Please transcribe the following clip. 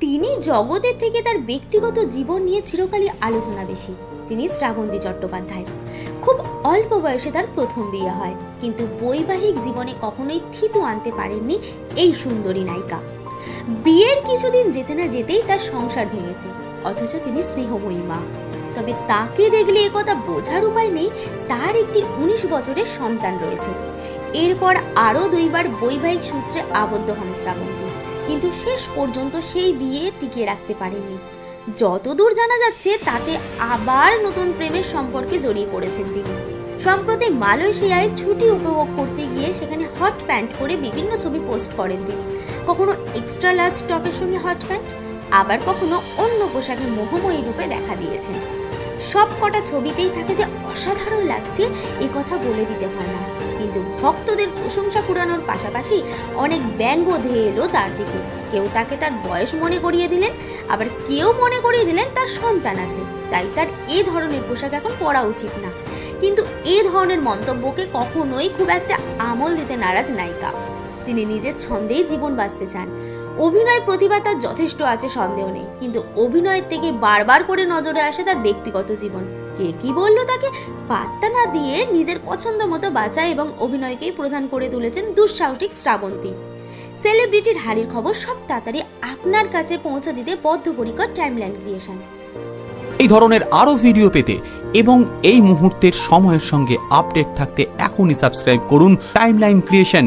তিনি জগতের থেকে তার ব্যক্তিগত জীবন নিয়ে চিরকালই আলোচনা বেশি। তিনি শ্রাবন্তী চট্টোপাধ্যায়। খুব অল্প বয়সে তার প্রথম বিয়ে হয়, কিন্তু বৈবাহিক জীবনে কখনোই থিতু আনতে পারেননি এই সুন্দরী নায়িকা। বিয়ের কিছুদিন যেতে না যেতেই তার সংসার ভেঙেছে, অথচ তিনি স্নেহময়ী মা। তবে তাকে দেখলে একথা বোঝার উপায় নেই তার একটি 19 বছরের সন্তান রয়েছে। এরপর আরও 2 বার বৈবাহিক সূত্রে আবদ্ধ হন শ্রাবন্তী, কিন্তু শেষ পর্যন্ত সেই বিয়ে টিকিয়ে রাখতে পারেননি। যতদূর জানা যাচ্ছে তাতে আবার নতুন প্রেমের সম্পর্কে জড়িয়ে পড়েছেন তিনি। সম্প্রতি মালয়েশিয়ায় ছুটি উপভোগ করতে গিয়ে সেখানে হট প্যান্ট পরে বিভিন্ন ছবি পোস্ট করেন তিনি। কখনো এক্সট্রা লার্জ টপের সঙ্গে হট প্যান্ট, আবার কখনো অন্য পোশাকে মোহময়ী রূপে দেখা দিয়েছেন। সব কটা ছবিতেই তাকে যে অসাধারণ লাগছে এ কথা বলে দিতে হয় না, কিন্তু ভক্তদের প্রশংসা কুড়ানোর পাশাপাশি অনেক ব্যঙ্গ ধেয়ে এলো তার দিকে। কেউ তাকে তার বয়স মনে করিয়ে দিলেন, আবার কেউ মনে করিয়ে দিলেন তার সন্তান আছে, তাই তার এ ধরনের পোশাক এখন পরা উচিত না। কিন্তু এ ধরনের মন্তব্যকে কখনোই খুব একটা আমল দিতে নারাজ নায়িকা। তিনি নিজের ছন্দেই জীবন বাঁচতে চান। অভিনয় প্রতিভা তার যথেষ্ট আছে, সন্দেহ নেই, কিন্তু অভিনয়ের থেকে বারবার করে নজরে আসে তার ব্যক্তিগত জীবন। কে কি বললো তাকে পাত্তা না দিয়ে নিজের পছন্দ মতো বাঁচায় এবং অভিনয়কেই প্রধান করে তুলেছেন দুঃসাহসিক শ্রাবন্তী। সেলিব্রিটির হারির খবর সব তাড়াতাড়ি আপনার কাছে পৌঁছে দিতে বদ্ধপরিকর টাইমলাইন ক্রিয়েশন। এই ধরনের আরো ভিডিও পেতে এবং এই মুহূর্তের সময়ের সঙ্গে আপডেট থাকতে এখনই সাবস্ক্রাইব করুন টাইমলাইন ক্রিয়েশন।